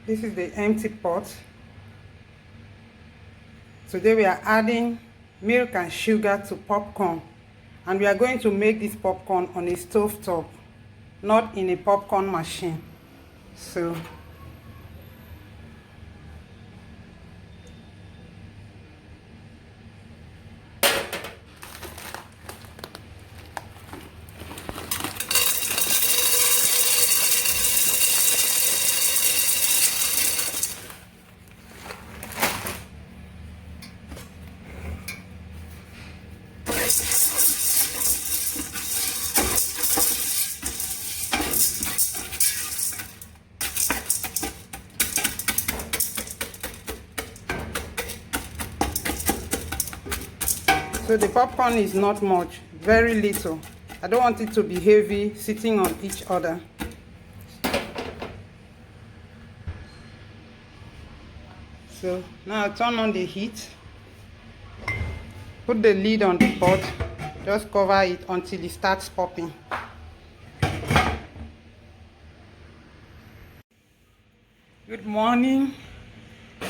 This is the empty pot. Today we are adding milk and sugar to popcorn, and we are going to make this popcorn on a stove top, not in a popcorn machine. So the popcorn is not much, very little. I don't want it to be heavy, sitting on each other. So now I turn on the heat, put the lid on the pot, just cover it until it starts popping. Good morning.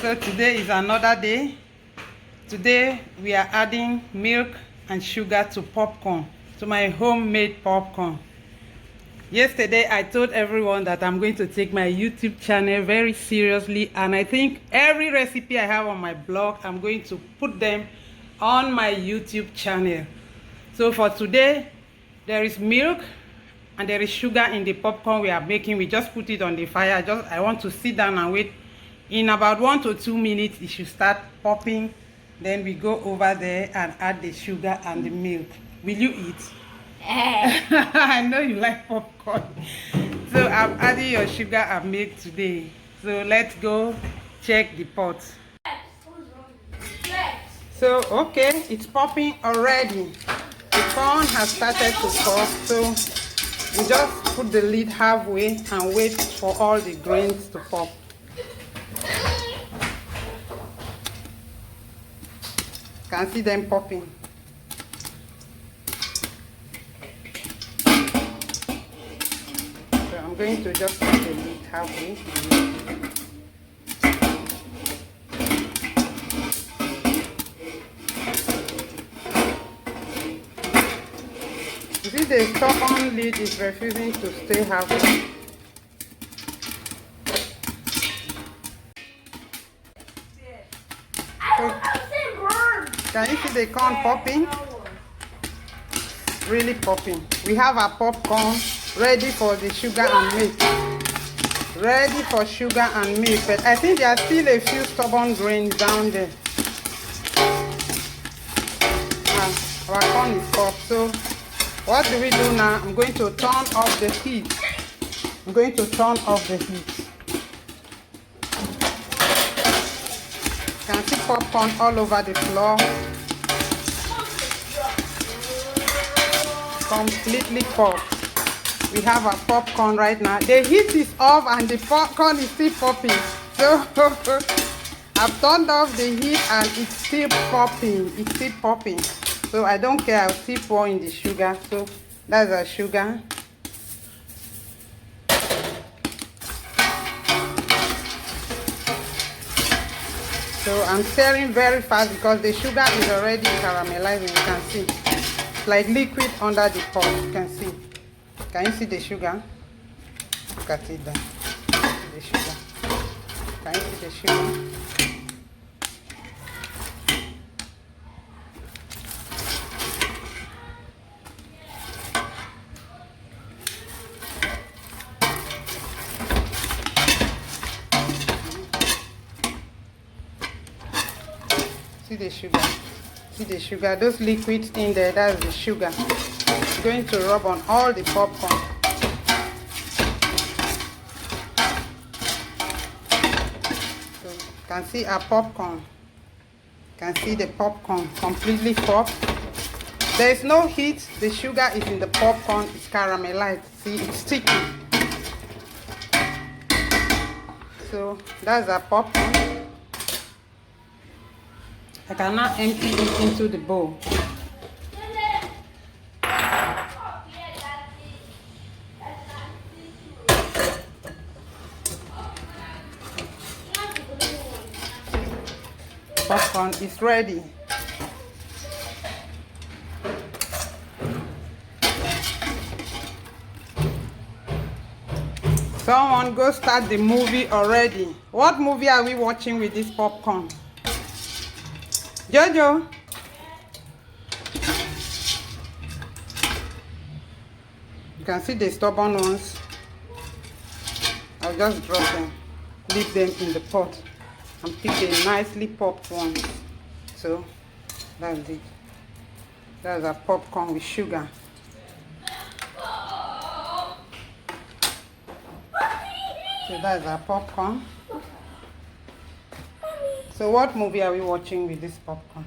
So today is another day. Today we are adding milk and sugar to popcorn, to my homemade popcorn. Yesterday I told everyone that I'm going to take my YouTube channel very seriously, and I think every recipe I have on my blog, I'm going to put them on my YouTube channel. So for today, there is milk and there is sugar in the popcorn we are making. We just put it on the fire. I want to sit down and wait. In about 1 to 2 minutes it should start popping. Then we go over there and add the sugar and the milk. Will you eat? I know you like popcorn. So I'm adding your sugar and milk today. So let's go check the pot. So okay, it's popping already. The corn has started to pop. So we just put the lid halfway and wait for all the grains to pop. Can see them popping. So I'm going to just put the lid halfway. You see, the stubborn lid is refusing to stay halfway. Can you see the corn popping? Really popping. We have our popcorn ready for the sugar and milk. Ready for sugar and milk. But I think there are still a few stubborn grains down there. Our corn is popped. So what do we do now? I'm going to turn off the heat. I'm going to turn off the heat. You can see popcorn all over the floor. Completely popped. We have our popcorn right now. The heat is off and the popcorn is still popping. So I've turned off the heat and it's still popping. It's still popping. So I don't care. I'll still pour in the sugar. So that's our sugar. So I'm stirring very fast because the sugar is already caramelizing. You can see it's like liquid under the pot. You can see. Can you see the sugar? Look at it there. The sugar. Can you see the sugar? See the sugar. See the sugar. Those liquids in there, that's the sugar. I'm going to rub on all the popcorn. So you can see our popcorn. You can see the popcorn completely popped. There is no heat. The sugar is in the popcorn. It's caramelized. See, it's sticky. So that's our popcorn. I can now empty it into the bowl. popcorn is ready. Someone go start the movie already. What movie are we watching with this popcorn? Jojo? You can see the stubborn ones. I'll just drop them, leave them in the pot, and pick a nicely popped one. So that's it. That's our popcorn with sugar. So that's our popcorn. So what movie are we watching with this popcorn?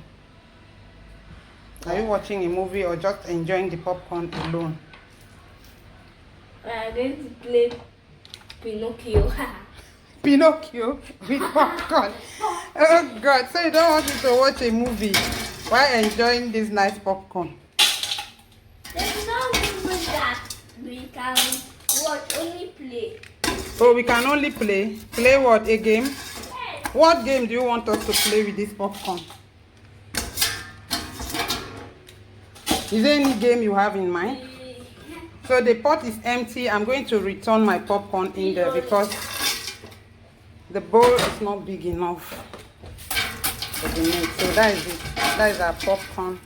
Are you watching a movie or just enjoying the popcorn alone? We are going to play Pinocchio. Pinocchio with popcorn. Oh God, so you don't want me to watch a movie while enjoying this nice popcorn? There's no movie that we can watch, only play. Oh, we can only play? Play what, a game? Yes. What game do you want us to play with this popcorn? Is there any game you have in mind? So the pot is empty. I'm going to return my popcorn in there because the bowl is not big enough for the meat. So that is it. That is our popcorn.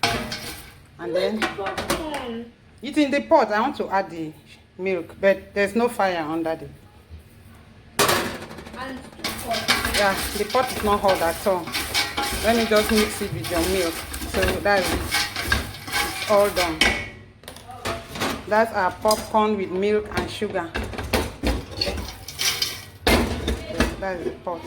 And then Popcorn. it's in the pot. I want to add the milk, but there's no fire under it. And pot. Yeah, the pot is not hot at all. Let me just mix it with your milk. So that is it. It's all done. That's our popcorn with milk and sugar. So that is the pot.